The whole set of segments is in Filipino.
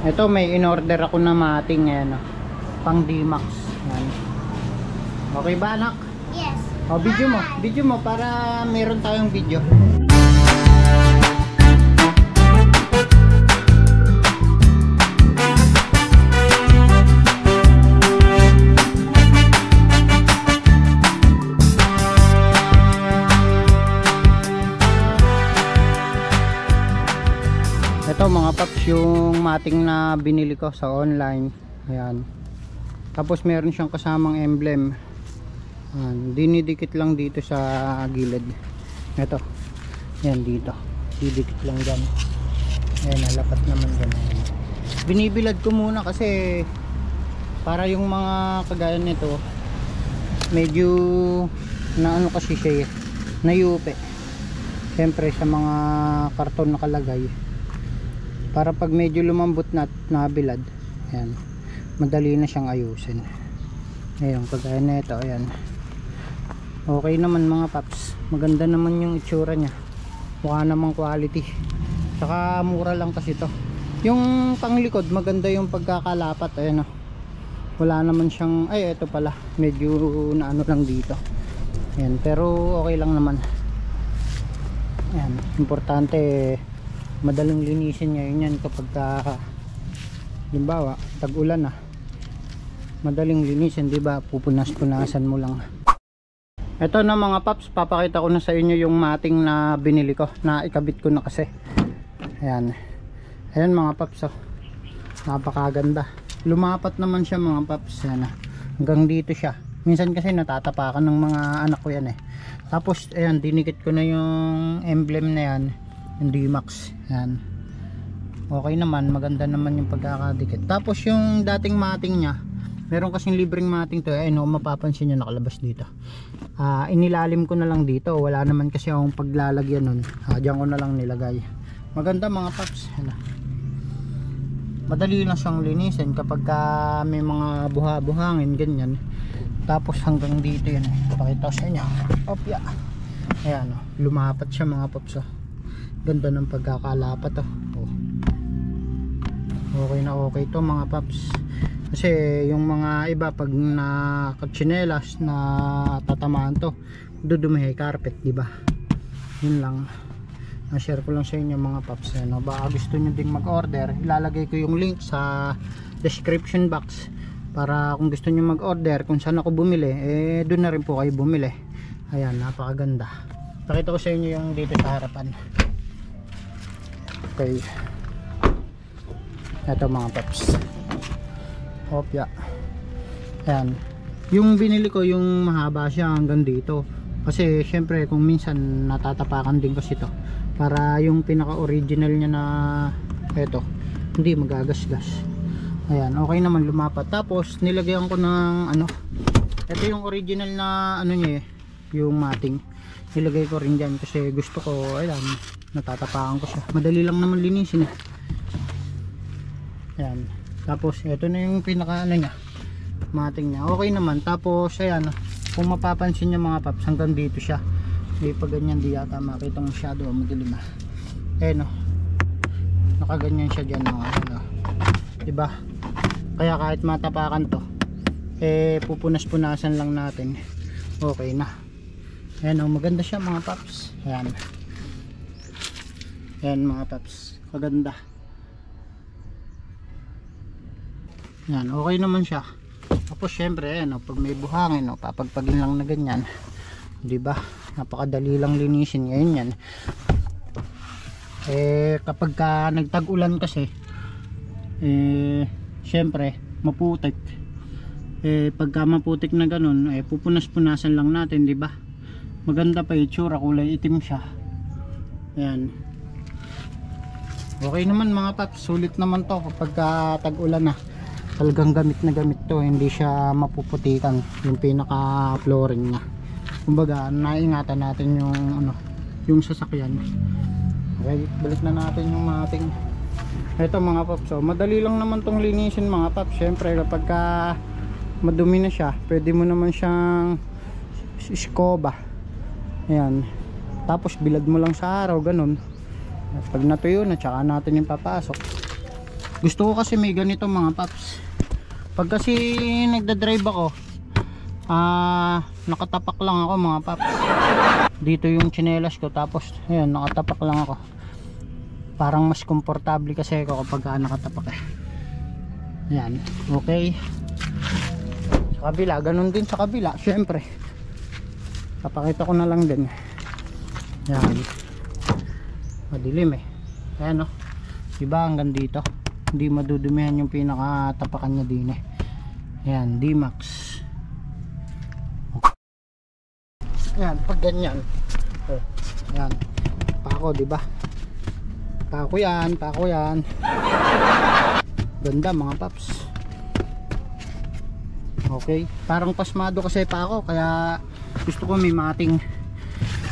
Ito may in-order ako na mating ngayon, pang D-Max. Yan. Okay ba anak? Yes. O video mo para meron tayong video. Ito mga paps, yung mating na binili ko sa online. Ayan. Tapos meron siyang kasamang emblem. Ayan. Dinidikit lang dito sa gilid. Ito. Ayan dito. Didikit lang dyan. Ayan, nalapat naman dyan. Binibilad ko muna kasi para yung mga kagaya nito medyo na ano kasi siya, nayupe. Siyempre sa mga karton nakalagay. Para pag medyo lumambot na nabilad, ayan, madali na siyang ayusin. Ayun, kagaya na ito, ayan. Okay naman mga paps. Maganda naman yung itsura niya. Mukha namang quality. Saka mura lang kasi ito. Yung panglikod, maganda yung pagkakalapat. Ayan o. Wala naman siyang, ay ito pala. Medyo naano lang dito. Ayan, pero okay lang naman. Ayan, importante madaling linisin ngayon yan kapag halimbawa tag-ulan na, madaling linisin, di ba? Pupunas-punasan mo lang. Ito na mga paps, papakita ko na sa inyo yung mating na binili ko, na ikabit ko na kasi. Ayan, ayan mga paps, oh. Napakaganda, lumapat naman siya mga paps. Ayan, hanggang dito siya. Minsan kasi natatapakan ng mga anak ko yan eh. Tapos ayan, dinikit ko na yung emblem na yan, yung D-Max. Yan. Okay naman, maganda naman yung pagkakadikit. Tapos yung dating mating niya, meron kasing libreng mating to. Ayun, mapapansin nyo nakalabas dito. Inilalim ko na lang dito. Wala naman kasi akong paglalagyan nun. Diyan ko na lang nilagay. Maganda mga paps. Yan. Madali lang siyang linisin kapag may mga buha-buhangin, ganyan. Tapos hanggang dito yan. Pakita ko sa inyo. Opya. Ayan, lumapat siya mga paps. Ganda ng pagkakalapat oh. Okay na okay to mga paps. Kasi yung mga iba pag nakatsinelas na tatamaan to, dudumihay carpet, di ba? Yun lang. Na-share ko lang sa inyo mga paps. Ano, baka gusto nyo ding mag-order, ilalagay ko yung link sa description box para kung gusto nyo mag-order, kung saan ako bumili, eh doon na rin po kayo bumili. Ayan, napakaganda. Pakita ko sa inyo yung dito sa harapan. Okay, ito mga paps. Opya. Ayan, yung binili ko yung mahaba siya hanggang dito kasi syempre kung minsan natatapakan din kasi ito, para yung pinaka original niya na ito hindi magagasgas. Ayan, okay naman lumapat. Tapos nilagyan ko ng ano, ito yung original na ano niya, yung mating, nilagay ko rin dyan kasi gusto ko, ayan, natatapakan ko siya. Madali lang naman linisin eh. Ayan. Tapos ito na yung pinaka ano niya, mating niya. Okay naman. Tapos ayan, kung mapapansin niyo mga paps, hanggang dito siya. May pag ganyan di yata makita ng shadow, madilim ah. Ayan o. Nakaganyan siya dyan mga ano. Diba? Kaya kahit matapakan to, eh pupunas-punasan lang natin. Okay na. Ayan o, maganda siya mga paps. Ayan. Ayan mga paps, kaganda. Yan, okay naman siya. Tapos syempre ayan, pag may buhangin, papagpagin lang na ganyan, diba? Napakadali lang linisin ngayon yan. Kapag nagtag-ulan kasi, syempre maputik. Pagka maputik na ganun, pupunas-punasan lang natin, diba? Maganda pa itsura, kulay itim siya. Ayan. Okay naman mga paps, sulit naman to kapag tag-ulan na. Talagang gamit na gamit to, hindi siya mapuputikan yung pinaka flooring niya. Kumbaga naingatan natin yung ano, yung sasakyan. Okay, balik na natin yung mating. Ito mga paps, so madali lang naman tong linisin mga paps. Syempre kapag madumi na siya, pwede mo naman siyang iskoba. Ayan, tapos bilad mo lang sa araw, ganun. Pag natuyo na, tsaka natin yung papasok. Gusto ko kasi may ganito mga paps. Pag kasi nagda-drive ako, nakatapak lang ako mga paps. Dito yung tsinelas ko, tapos ayun, nakatapak lang ako. Parang mas komportable kasi ako kapag nakatapak eh. Yan, okay. Sa kabila, ganun din sa kabila, syempre. Papakita ko na lang din. Yan. Madilim eh. Ayan o. Diba hanggang dito? Hindi madudumihan yung pinakatapakan niya din eh. Ayan, D-Max. Ayan, pag ganyan. Oh, ayan. Pako, diba? Pako yan, pako yan. Ganda mga paps. Okay, parang pasmado kasi pa ako, kaya gusto ko may mating.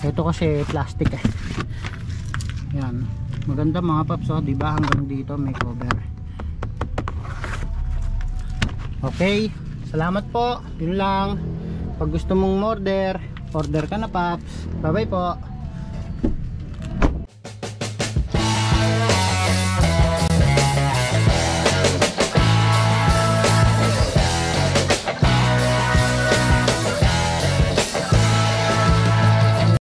Ito kasi plastic eh. Yan, maganda mga paps, oh, diba hanggang dito may cover. Okay, salamat po. Yun lang. Pag gusto mong order, order ka na paps. Bye bye po.